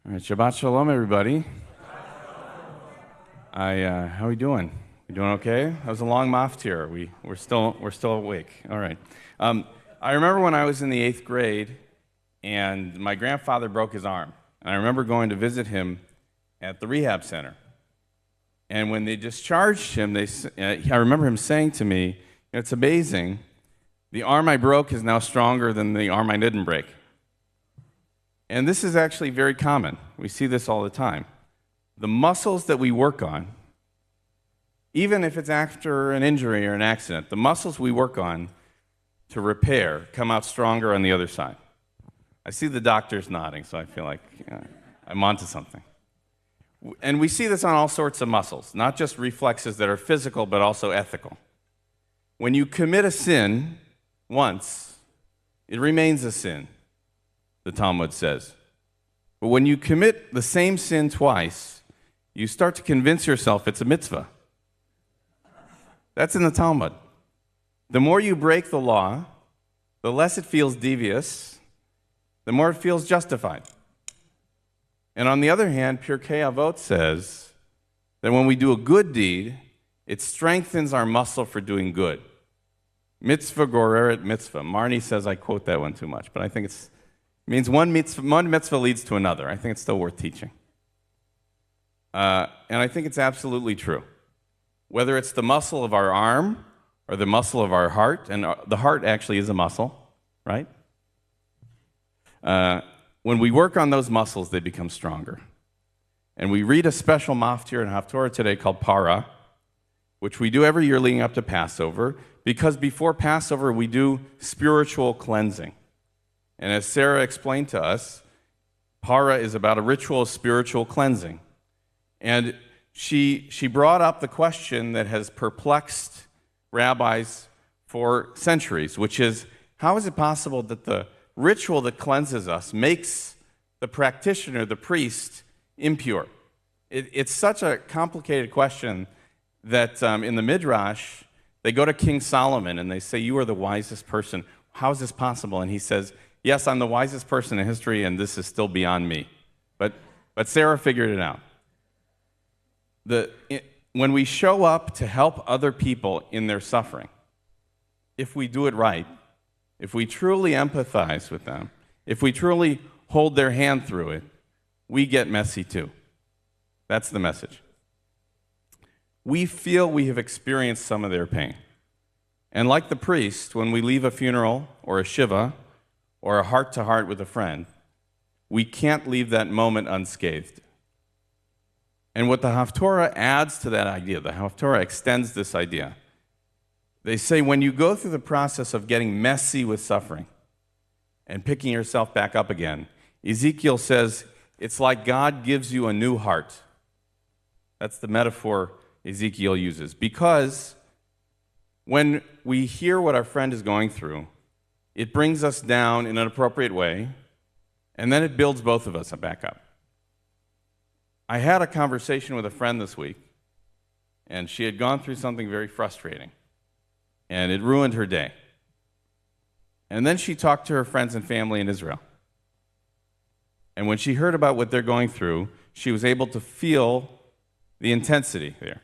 All right, Shabbat Shalom, everybody. How are we doing? We doing okay? That was a long maftir. We're still awake. All right. I remember when I was in the 8th grade, and my grandfather broke his arm. And I remember going to visit him at the rehab center. And when they discharged him, I remember him saying to me, "It's amazing. The arm I broke is now stronger than the arm I didn't break." And this is actually very common. We see this all the time. The muscles that we work on, even if it's after an injury or an accident, the muscles we work on to repair come out stronger on the other side. I see the doctors nodding, so I feel like I'm onto something. And we see this on all sorts of muscles, not just reflexes that are physical, but also ethical. When you commit a sin once, it remains a sin, the Talmud says. But when you commit the same sin twice, you start to convince yourself it's a mitzvah. That's in the Talmud. The more you break the law, the less it feels devious, the more it feels justified. And on the other hand, Pirkei Avot says that when we do a good deed, it strengthens our muscle for doing good. Mitzvah goreret mitzvah. Marnie says I quote that one too much, but I think it means one mitzvah leads to another. I think it's still worth teaching. And I think it's absolutely true. Whether it's the muscle of our arm or the muscle of our heart, and the heart actually is a muscle, right? When we work on those muscles, they become stronger. And we read a special maftir in Haftorah today called Para, which we do every year leading up to Passover, because before Passover we do spiritual cleansing. And as Sarah explained to us, Para is about a ritual of spiritual cleansing. And she brought up the question that has perplexed rabbis for centuries, which is, how is it possible that the ritual that cleanses us makes the practitioner, the priest, impure? It's such a complicated question that in the Midrash, they go to King Solomon and they say, "You are the wisest person. How is this possible?" And he says, "Yes, I'm the wisest person in history, and this is still beyond me." But Sarah figured it out. When we show up to help other people in their suffering, if we do it right, if we truly empathize with them, if we truly hold their hand through it, we get messy too. That's the message. We feel we have experienced some of their pain. And like the priest, when we leave a funeral or a shiva or a heart-to-heart with a friend, we can't leave that moment unscathed. And what the Haftorah adds to that idea, the Haftorah extends this idea. They say when you go through the process of getting messy with suffering and picking yourself back up again, Ezekiel says it's like God gives you a new heart. That's the metaphor Ezekiel uses. Because when we hear what our friend is going through, it brings us down in an appropriate way, and then it builds both of us back up. I had a conversation with a friend this week, and she had gone through something very frustrating, and it ruined her day. And then she talked to her friends and family in Israel. And when she heard about what they're going through, she was able to feel the intensity there.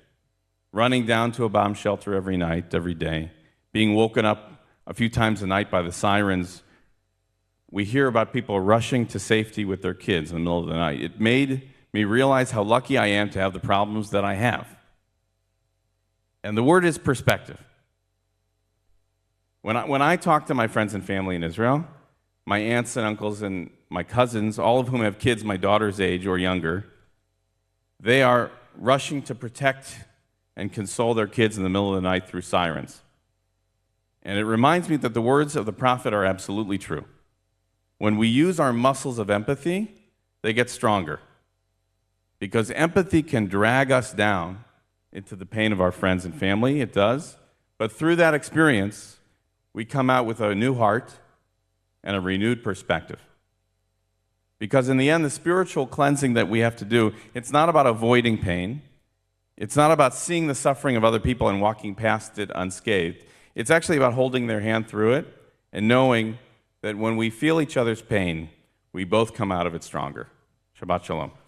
Running down to a bomb shelter every night, every day, being woken up a few times a night by the sirens. We hear about people rushing to safety with their kids in the middle of the night. It made me realize how lucky I am to have the problems that I have. And the word is perspective. When I talk to my friends and family in Israel, my aunts and uncles and my cousins, all of whom have kids my daughter's age or younger, they are rushing to protect and console their kids in the middle of the night through sirens. And it reminds me that the words of the prophet are absolutely true. When we use our muscles of empathy, they get stronger. Because empathy can drag us down into the pain of our friends and family, it does. But through that experience, we come out with a new heart and a renewed perspective. Because in the end, the spiritual cleansing that we have to do, it's not about avoiding pain. It's not about seeing the suffering of other people and walking past it unscathed. It's actually about holding their hand through it and knowing that when we feel each other's pain, we both come out of it stronger. Shabbat Shalom.